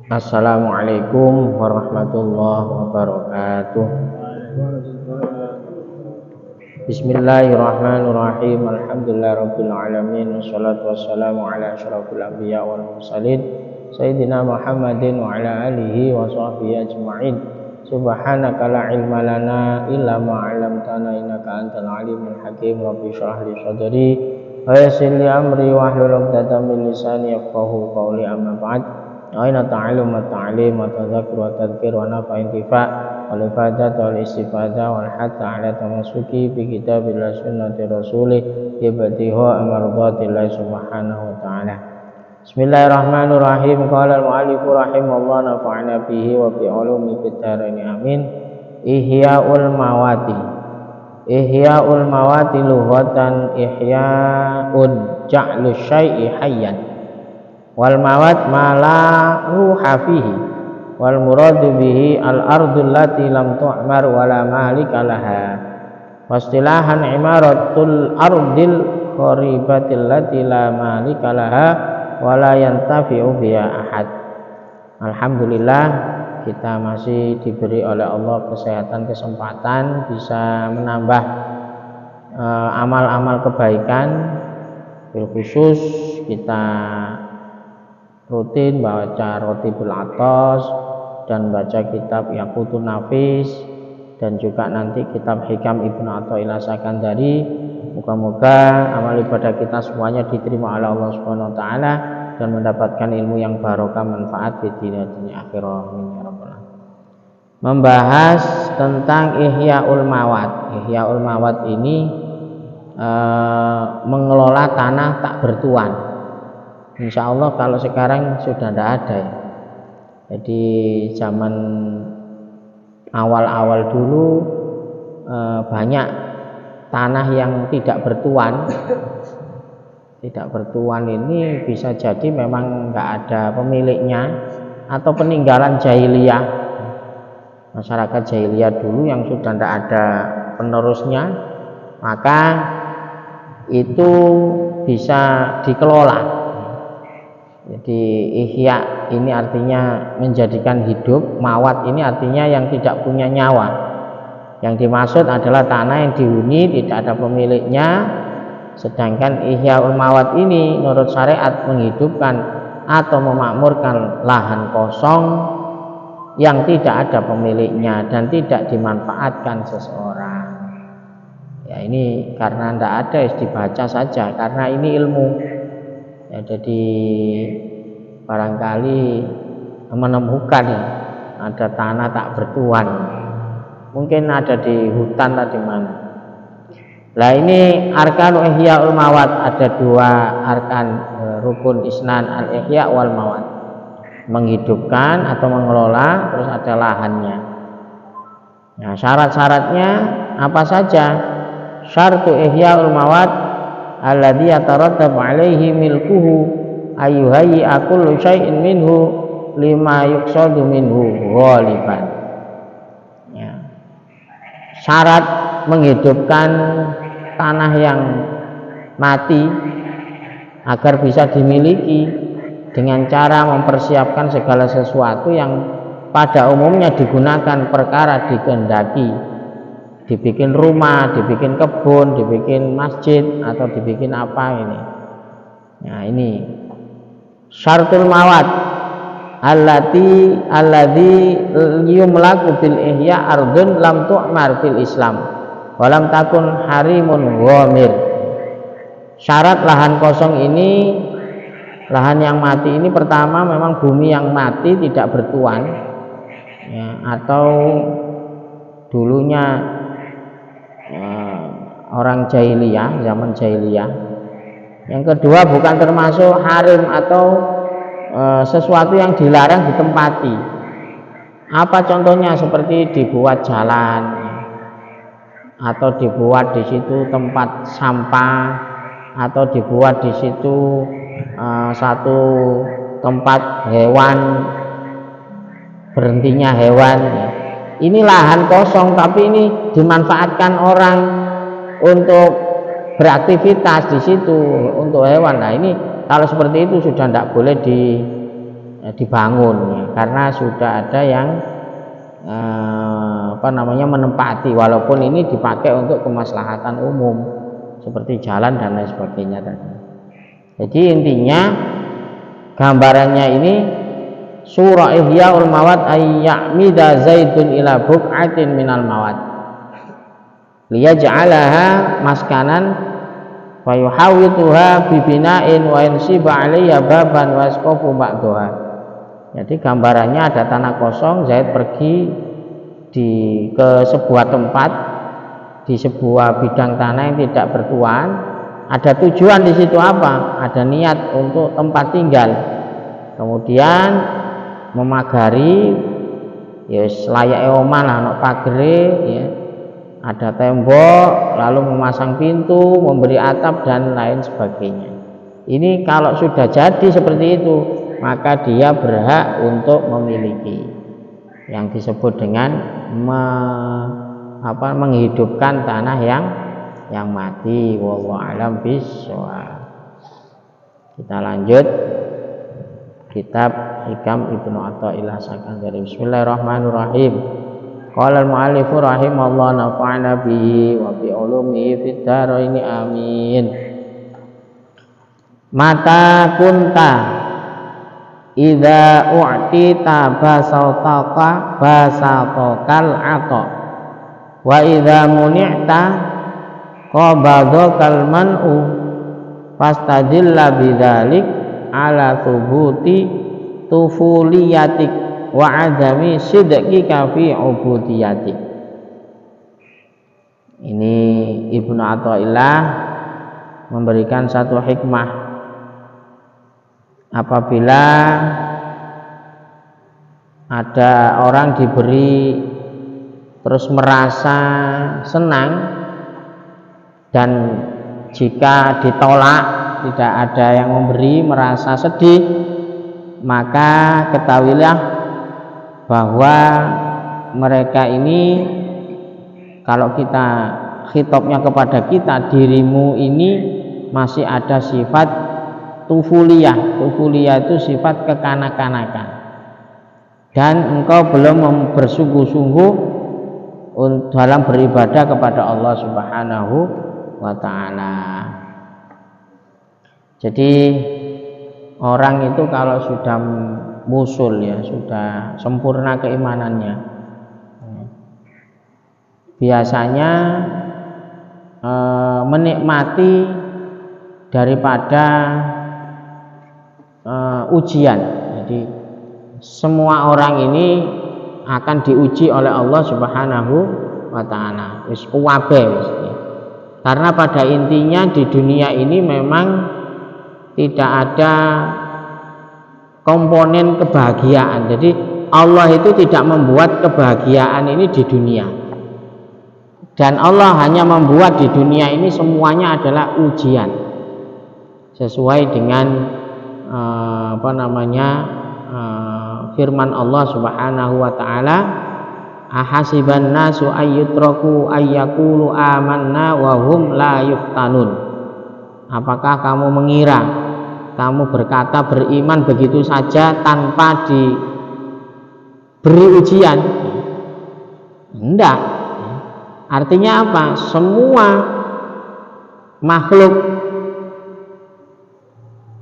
Assalamualaikum warahmatullahi wabarakatuh. Bismillahirrahmanirrahim. Alhamdulillahirabbil alamin wassalatu wassalamu ala asyrafil anbiya wal mursalin sayyidina Muhammadin wa ala alihi wa sahbihi ajma'in. Subhanaka la ilma lana illa ma 'allamtana innaka antal alimul hakim. Rabbi shrah li sadri wa yassir li amri wahlul 'uqdatam min lisani yafqahu qawli. Amma ba'd. Aina ta'allum wa ta'lim wa tadhakkur wa tadhkir wa nafa intifa' wal ifadah wal istifadah wal hatta ala tamassuki bi kitabillah sunnati rasulih yabtiha amardatillahi subhanahu wa ta'ala. Bismillahirrahmanirrahim. Qala al-mu'allif rahimahullah nafa'ana bihi wa bi ulumi fid dharain amin. Ihya'ul mawati. Ihya'ul mawati lughatan ihya'un ja'lu syai'i hayyan. Wal mawat ma la ruha fihi wal muradu bihi al ardul lati lam tu'mar wa la malika laha wastilahan imaratul ardil kharibatil lati la malika laha wa la yantafi'u biha ahad. Alhamdulillah, kita masih diberi oleh Allah kesempatan bisa menambah amal-amal kebaikan. Bil khusus kita rutin baca Rotibul Athos dan baca kitab Yaqutun Nafis dan juga nanti kitab Hikam Ibnu Athaillah Sakandari. Moga-moga amal ibadah kita semuanya diterima oleh Allah Subhanahu wa taala dan mendapatkan ilmu yang barokah manfaat di dunia akhirah. Amin ya rabbal alamin. Membahas tentang Ihya'ul Mawat. Ihya'ul Mawat ini mengelola tanah tak bertuan. Insya Allah kalau sekarang sudah tidak ada ya. Jadi zaman awal-awal dulu banyak tanah yang tidak bertuan. Tidak bertuan ini bisa jadi memang nggak ada pemiliknya atau peninggalan jahiliyah. Masyarakat jahiliyah dulu yang sudah tidak ada penerusnya, maka itu bisa dikelola. Jadi ihya ini artinya menjadikan hidup, mawat ini artinya yang tidak punya nyawa. Yang dimaksud adalah tanah yang dihuni tidak ada pemiliknya. Sedangkan ihya'ul mawat ini menurut syariat menghidupkan atau memakmurkan lahan kosong yang tidak ada pemiliknya dan tidak dimanfaatkan seseorang. Ya ini karena tidak ada, dibaca saja karena ini ilmu. Ya, jadi barangkali menemukan ada tanah tak bertuan, mungkin ada di hutan atau di mana. Nah ini arkanul ihya'ul mawat, ada dua arkan rukun isnan al ihya' wal mawat, menghidupkan atau mengelola, terus ada lahannya. Nah syarat-syaratnya apa saja? Syartu ihya'ul mawat alladzi yatarattabu alaihi milkuhu ayyuhayyi kullu syai'in minhu lima yuqsadu minhu ghaliban. Ya. Syarat menghidupkan tanah yang mati agar bisa dimiliki dengan cara mempersiapkan segala sesuatu yang pada umumnya digunakan perkara dikehendaki. Dibikin rumah, dibikin kebun, dibikin masjid atau dibikin apa ini. Nah ini syartul mawat alladzi yumlaku bil ihya ardun lam tu'mar fil Islam walam takun harimun ghamir. Syarat lahan kosong ini, lahan yang mati ini pertama memang bumi yang mati tidak bertuan ya, atau dulunya orang jahiliyah, zaman jahiliyah. Yang kedua bukan termasuk harim atau sesuatu yang dilarang ditempati. Apa contohnya? Seperti dibuat jalan atau dibuat di situ tempat sampah atau dibuat di situ satu tempat hewan, berhentinya hewan. Ini lahan kosong tapi ini dimanfaatkan orang untuk beraktivitas di situ untuk hewan. Nah ini kalau seperti itu sudah tidak boleh dibangun ya, karena sudah ada yang menempati, walaupun ini dipakai untuk kemaslahatan umum seperti jalan dan lain sebagainya tadi. Jadi intinya gambarannya ini surah Ihyaul Mawad ayyamida zaidun ila buq'atin minal mawad liyaj'alaha maskanan wa yuhawwituha bibina'in wa yansiba 'alayya baban wa yasqafu ba'daha. Jadi gambarannya ada tanah kosong, Zaid pergi ke sebuah tempat, di sebuah bidang tanah yang tidak bertuan. Ada tujuan di situ apa? Ada niat untuk tempat tinggal. Kemudian memagari, ya layak omah lah, ono pagere, ya. Ada tembok, lalu memasang pintu, memberi atap dan lain sebagainya. Ini kalau sudah jadi seperti itu, maka dia berhak untuk memiliki, yang disebut dengan menghidupkan tanah yang mati. Wallahu a'lam bishawab. Kita lanjut kitab Hikam Ibnu Athaillah Sakandari. Bismillahirrahmanirrahim. Qala al-mu'allif rahimallahu nafa'ana bihi wa bi ulumihi fid dharain amin. Mata kunta idza u'tita basataka basatakal ata wa idza muni'ta qabadakal man'u fastadilla bidzalik ala thubuti tufuliyatik wa adami sidqika fi ubudiyatik. Ini Ibnu Athaillah memberikan satu hikmah. Apabila ada orang diberi terus merasa senang, dan jika ditolak tidak ada yang memberi merasa sedih, maka ketahuilah bahwa mereka ini, kalau kita khitabnya kepada kita, dirimu ini masih ada sifat tufuliyah. Tufuliyah itu sifat kekanak-kanakan, dan engkau belum bersungguh-sungguh dalam beribadah kepada Allah Subhanahu wa ta'ala. Jadi orang itu kalau sudah musul, ya sudah sempurna keimanannya, biasanya menikmati daripada ujian. Jadi semua orang ini akan diuji oleh Allah Subhanahu wa ta'ala. Wis kuwabe wis. Karena pada intinya di dunia ini memang tidak ada komponen kebahagiaan. Jadi Allah itu tidak membuat kebahagiaan ini di dunia, dan Allah hanya membuat di dunia ini semuanya adalah ujian, sesuai dengan firman Allah Subhanahu wa ta'ala, ahasiban nasu ayyutraku ayyakulu amanna wa hum la yuftanun. Apakah kamu mengira, kamu berkata beriman begitu saja tanpa diberi ujian? Enggak. Artinya apa? Semua makhluk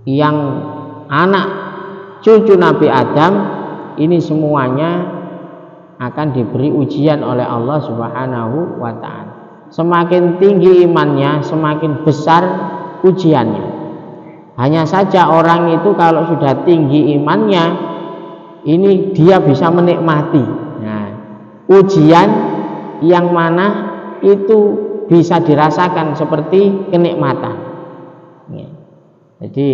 yang anak cucu Nabi Adam ini semuanya akan diberi ujian oleh Allah Subhanahu wa ta'ala. Semakin tinggi imannya, semakin besar ujiannya. Hanya saja orang itu kalau sudah tinggi imannya, ini dia bisa menikmati. Nah, ujian yang mana itu bisa dirasakan seperti kenikmatan. Ya. Jadi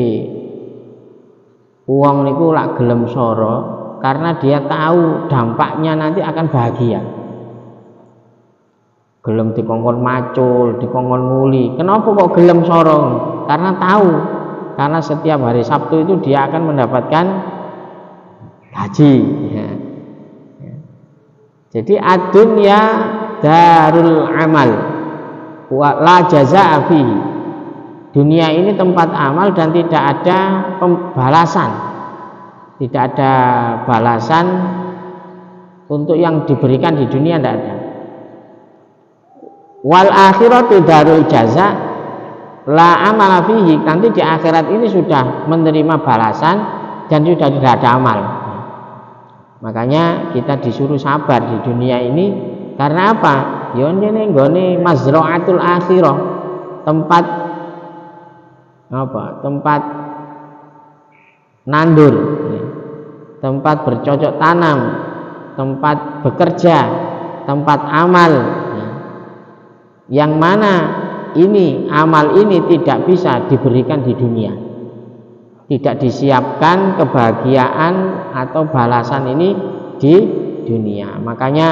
uang niku lak gelem soro karena dia tahu dampaknya nanti akan bahagia. Gelem dikongkon macul, dikongkon nguli. Kenapa kok gelem soro? Karena tahu, karena setiap hari Sabtu itu dia akan mendapatkan gaji. Ya. Ya. Jadi ad-dunya darul amal wa la jazaa'a fihi. Dunia ini tempat amal dan tidak ada pembalasan. Tidak ada balasan untuk yang diberikan di dunia, tidak ada. Wal akhiratu darul jaza la amala fihi, nanti di akhirat ini sudah menerima balasan dan sudah tidak ada amal. Makanya kita disuruh sabar di dunia ini karena apa? Ya ini nggone mazra'atul akhirah, tempat apa? Tempat nandur, tempat bercocok tanam, tempat bekerja, tempat amal, yang mana ini amal ini tidak bisa diberikan di dunia, tidak disiapkan kebahagiaan atau balasan ini di dunia. Makanya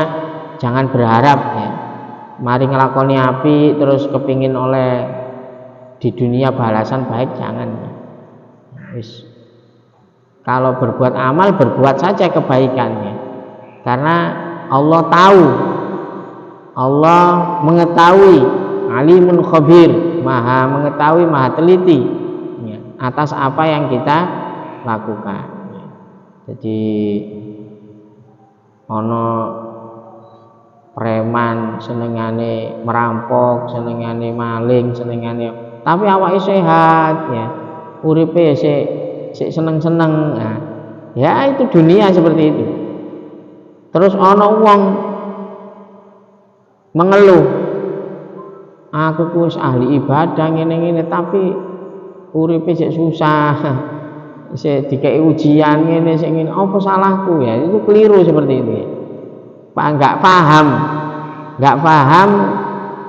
jangan berharap ya, mari ngelakoni api terus kepingin oleh di dunia balasan baik, jangan. Kalau berbuat amal, berbuat saja kebaikannya, karena Allah tahu, Allah mengetahui, alimun khabir, maha mengetahui, maha teliti ya, atas apa yang kita lakukan. Jadi ono preman senengane merampok, senengane maling, senengane, tapi awake sehat ya, uripe seneng-seneng. Nah, ya itu dunia seperti itu. Terus ono wong mengeluh, aku wis ahli ibadah ngene-ngene tapi uripe sik susah, sik dikei ujian ngene sik ngene, apa salahku ya? Itu keliru seperti itu. Pak enggak paham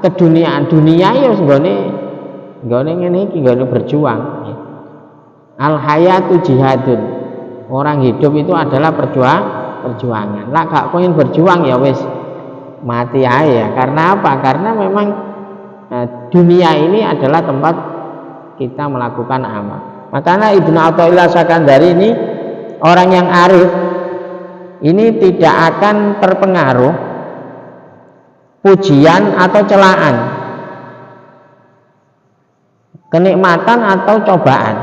keduniaan. Dunia ya nggone ngene iki, nggone berjuang. Al hayatu jihadun, orang hidup itu adalah perjuangan. Lah gak pengen berjuang ya wis mati aja. Karena apa? Karena memang dunia ini adalah tempat kita melakukan amal. Makanya Ibnu Athaillah Sakandari ini orang yang arif ini tidak akan terpengaruh pujian atau celaan, kenikmatan atau cobaan,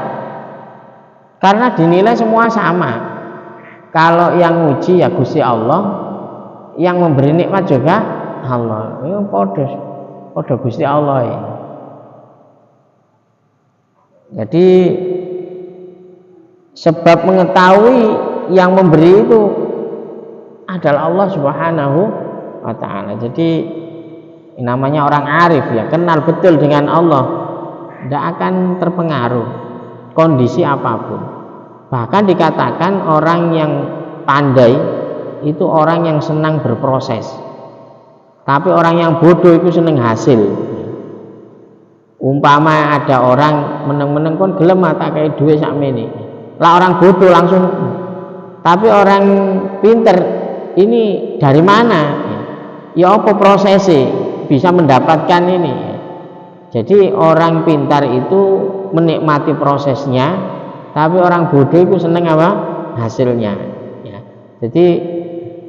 karena dinilai semua sama. Kalau yang muji ya Gusti Allah, yang memberi nikmat juga Allah. Itu podo Gusti Allah ya. Jadi sebab mengetahui yang memberi itu adalah Allah Subhanahu wa ta'ala. Jadi namanya orang arif ya, kenal betul dengan Allah, tidak akan terpengaruh kondisi apapun. Bahkan dikatakan orang yang pandai itu orang yang senang berproses, tapi orang yang bodoh itu senang hasil. Umpama ada orang meneng-meneng kon gelem tak kayak duit sakmene, lah orang bodoh langsung. Tapi orang pinter ini dari mana ya, apa prosesnya bisa mendapatkan ini. Jadi orang pintar itu menikmati prosesnya, tapi orang bodoh itu seneng apa? Hasilnya ya. Jadi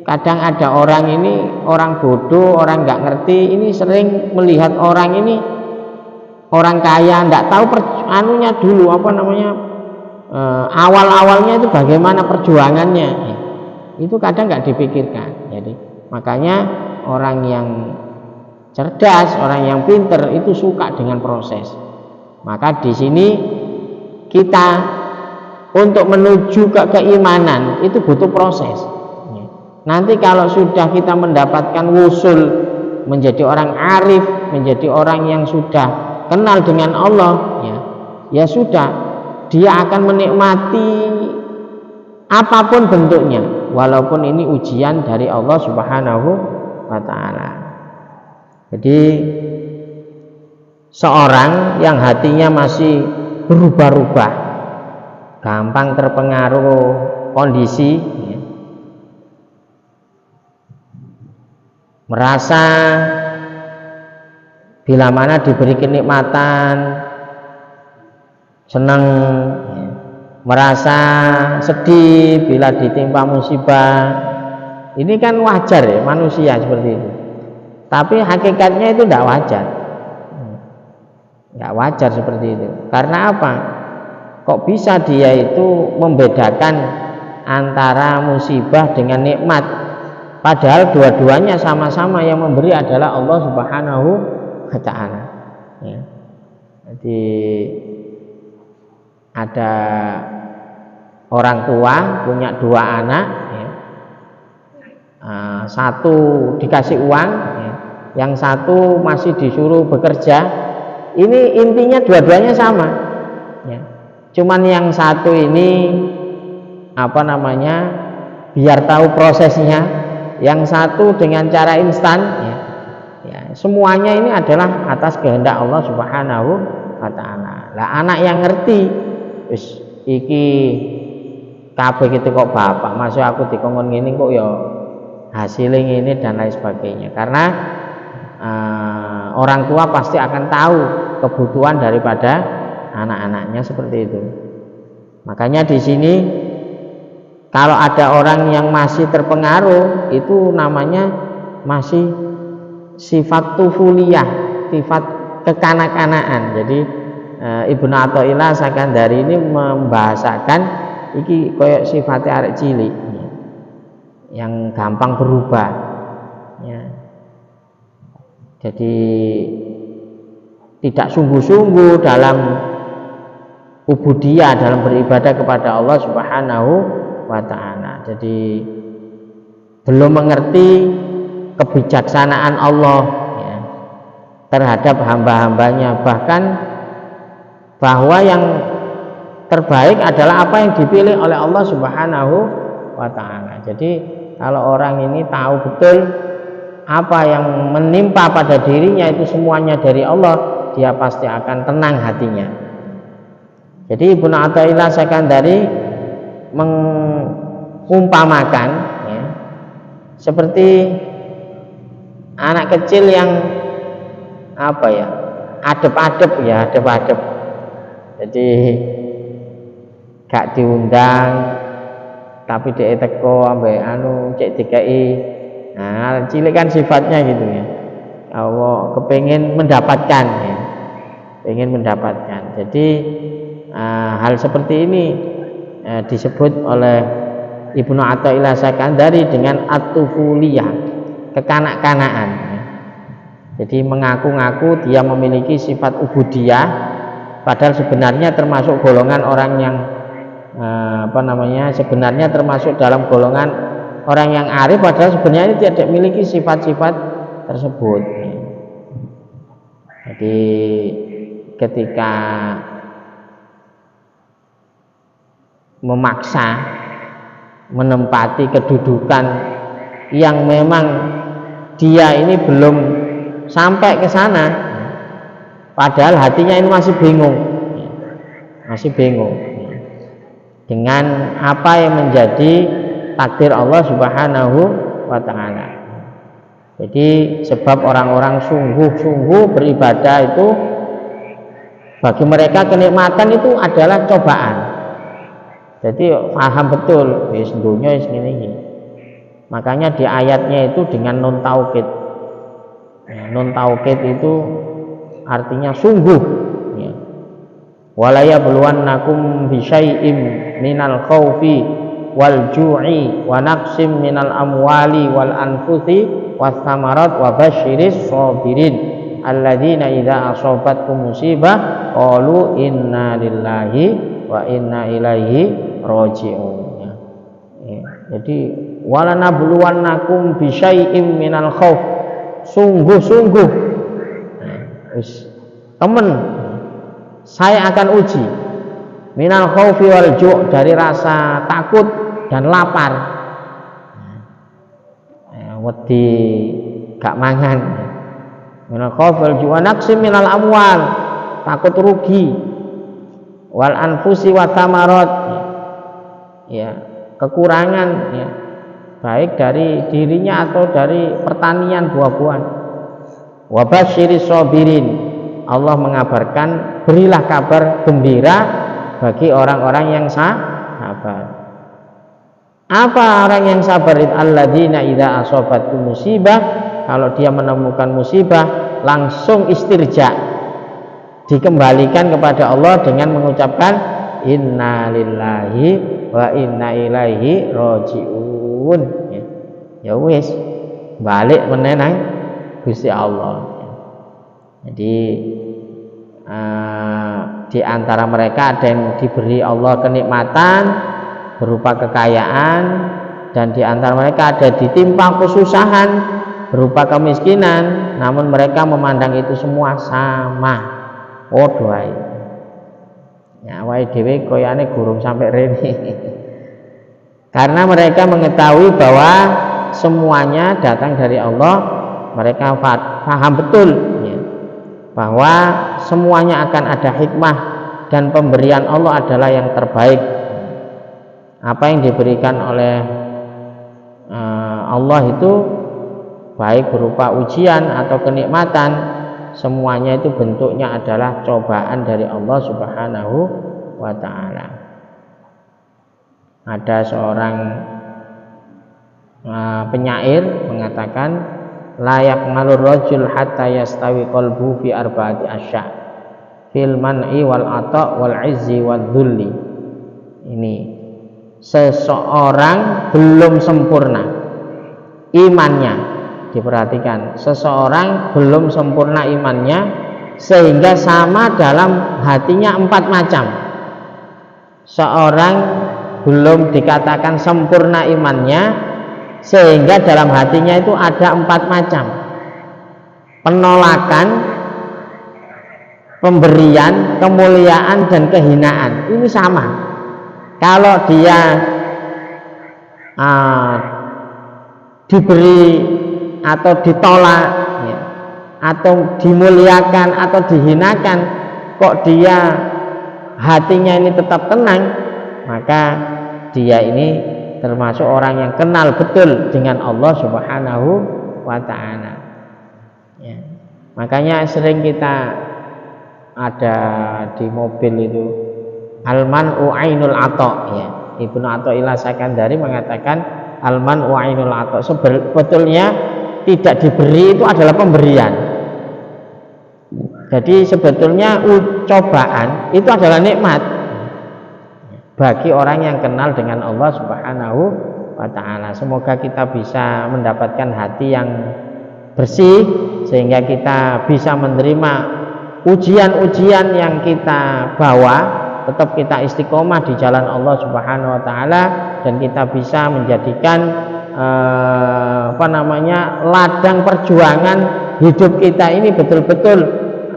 kadang ada orang ini, orang bodoh, orang nggak ngerti ini sering melihat orang ini, orang kaya nggak tahu anunya dulu apa namanya, awal-awalnya itu bagaimana perjuangannya ya. Itu kadang nggak dipikirkan. Jadi makanya orang yang cerdas, orang yang pinter itu suka dengan proses. Maka di sini kita untuk menuju ke keimanan itu butuh proses. Nanti kalau sudah kita mendapatkan wusul, menjadi orang arif, menjadi orang yang sudah kenal dengan Allah ya sudah, dia akan menikmati apapun bentuknya, walaupun ini ujian dari Allah Subhanahu wa ta'ala. Jadi seorang yang hatinya masih berubah-ubah, gampang terpengaruh kondisi ya, merasa bila mana diberi kenikmatan senang ya, merasa sedih bila ditimpa musibah. Ini kan wajar ya, manusia seperti itu. Tapi hakikatnya itu tidak wajar. Tidak wajar seperti itu. Karena apa? Kok bisa dia itu membedakan antara musibah dengan nikmat, padahal dua-duanya sama-sama yang memberi adalah Allah Subhanahu wa ta'ala, ya. Jadi ada orang tua punya dua anak, ya. Satu dikasih uang, ya. Yang satu masih disuruh bekerja. Ini intinya dua-duanya sama, ya. Cuman yang satu ini biar tahu prosesnya, yang satu dengan cara instan, ya. Ya, semuanya ini adalah atas kehendak Allah Subhanahu wa ta'ala. Lah anak yang ngerti wis iki kabeh gitu kok bapak, masuk aku dikongkon ngene kok ya hasilnya ini dan lain sebagainya. Karena orang tua pasti akan tahu kebutuhan daripada anak-anaknya seperti itu. Makanya di sini kalau ada orang yang masih terpengaruh, itu namanya masih sifat tufuliyah, sifat kekanak-kanaan. Jadi Ibnu Athaillah Sakandari ini membahasakan iki koyok sifatnya arek cilik, ya, yang gampang berubah, ya. Jadi tidak sungguh-sungguh dalam ubudiyah, dalam beribadah kepada Allah Subhanahu wa ta'ala. Jadi belum mengerti kebijaksanaan Allah, ya, terhadap hamba-hambanya, bahkan bahwa yang terbaik adalah apa yang dipilih oleh Allah Subhanahu wa ta'ala. Jadi kalau orang ini tahu betul apa yang menimpa pada dirinya itu semuanya dari Allah, dia pasti akan tenang hatinya. Jadi Ibnu Athaillah Sakandari mengumpamakan, ya, seperti anak kecil yang adep-adep, ya, adep-adep. Jadi gak diundang tapi dia teko ambek cek DKI. Nah, cilik kan sifatnya gitu, ya. Allah kepengen mendapatkan, ya. Pengen mendapatkan. Jadi hal seperti ini disebut oleh Ibnu Athaillah Sakandari dengan at-tufuliyah, kekanak-kanaan, ya. Jadi mengaku-ngaku dia memiliki sifat ubudiyah, padahal sebenarnya termasuk golongan orang yang sebenarnya termasuk dalam golongan orang yang arif, padahal sebenarnya ini tidak memiliki sifat-sifat tersebut. Jadi ketika memaksa menempati kedudukan yang memang dia ini belum sampai ke sana, padahal hatinya ini masih bingung dengan apa yang menjadi takdir Allah Subhanahu wa ta'ala. Jadi sebab orang-orang sungguh-sungguh beribadah itu, bagi mereka kenikmatan itu adalah cobaan. Jadi paham betul wis dunya wis ngene iki. Makanya di ayatnya itu dengan nun taukid. Ya, nun taukid itu artinya sungguh, ya. Wala yabluwannakum bisyai'im minal khaufi wal ju'i wa naqsim minal amwali wal anfusi was samarat wa basyiris sabirin alladzina idza asabatkum musibah qalu inna lillahi wa inna ilaihi raji'un, ya. Ya. Jadi wala nabluwannakum bisyai'im minal khauf, sungguh-sungguh, temen saya akan uji, minal khaufi wal ju', dari rasa takut dan lapar, wedi gak mangan, minal khaufi wal ju' wa naqsim minal amwal, takut rugi, wal anfusi wa thamarat, ya, kekurangan, ya, baik dari dirinya atau dari pertanian buah-buahan. Wa basyiris sabirin, Allah mengabarkan, berilah kabar gembira bagi orang-orang yang sabar. Apa orang yang sabar? Alladzina idza asabatkum musibah, kalau dia menemukan musibah langsung istirja, dikembalikan kepada Allah dengan mengucapkan inna lillahi wa inna ilaihi rajiun. Ya wis balik meneh nang Gusti Allah. Jadi di antara mereka ada yang diberi Allah kenikmatan berupa kekayaan, dan di antara mereka ada ditimpa kesusahan berupa kemiskinan, namun mereka memandang itu semua sama. Padha ae. Ya awake dhewe koyane gurung sampai rene. Karena mereka mengetahui bahwa semuanya datang dari Allah, mereka paham betul ya, bahwa semuanya akan ada hikmah dan pemberian Allah adalah yang terbaik. Apa yang diberikan oleh Allah itu baik berupa ujian atau kenikmatan, semuanya itu bentuknya adalah cobaan dari Allah Subhanahu wa ta'ala. Ada seorang penyair mengatakan, layak malur rajul hatta yastawi qalbu fi arba'ati asya fil man'i wal ata wal izzi wal dhulli. Ini seseorang belum sempurna imannya, diperhatikan, seseorang belum sempurna imannya sehingga sama dalam hatinya 4 macam. Seorang belum dikatakan sempurna imannya sehingga dalam hatinya itu ada 4 macam: penolakan, pemberian, kemuliaan, dan kehinaan. Ini sama. Kalau dia diberi atau ditolak ya, atau dimuliakan atau dihinakan, kok dia hatinya ini tetap tenang, maka dia ini termasuk orang yang kenal betul dengan Allah Subhanahu wa ta'ala ya. Makanya sering kita ada di mobil itu al-man'u ainul ata ya. Ibnu Athaillah Sakandari mengatakan al-man'u ainul ata, sebetulnya tidak diberi itu adalah pemberian. Jadi sebetulnya cobaan itu adalah nikmat bagi orang yang kenal dengan Allah Subhanahu wa ta'ala. Semoga kita bisa mendapatkan hati yang bersih sehingga kita bisa menerima ujian-ujian yang kita bawa, tetap kita istiqomah di jalan Allah Subhanahu wa ta'ala, dan kita bisa menjadikan ladang perjuangan hidup kita ini betul-betul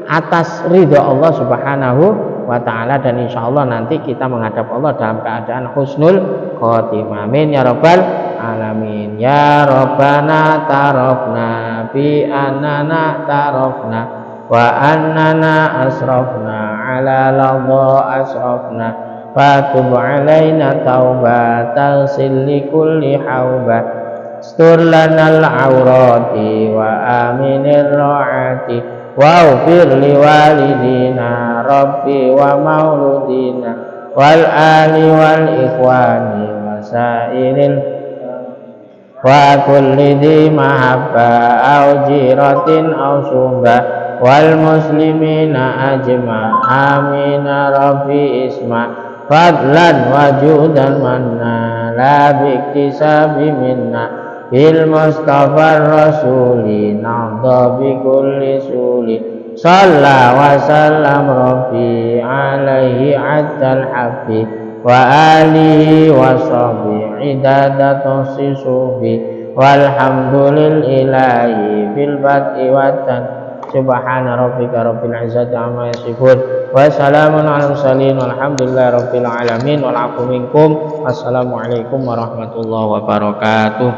atas ridha Allah Subhanahu wa ta'ala, dan insya Allah nanti kita menghadap Allah dalam keadaan husnul khotimah. Amin ya rabbal alamin. Ya Rabbana tarafna bi annana tarafna wa annana asrafna ala ladha asrafna fatub alaina taubatan silli kulli hauba stur lanal aurati wa aminir ra'ati waghfir li walidina rabbi wa mauludina wal ali wal ikhwani wa sairil wa kulli di mahabba au jiratin au sumba wal muslimina ajma amina rabbi isma fadlan wa judan manna la biktisabi minna bil mustafa rasuli na'dha bi kulli suli salla wa sallam rabbi alaihi atal habbi wa alihi wa sahbihi idadatu sisubi walhamdulil ilahi bil bad'i watan subhana rabbika rabbil izzati amma yasifun wa salamun alal mursalin walhamdulillahi rabbil alamin wal afu minkum. Assalamualaikum warahmatullahi wabarakatuh.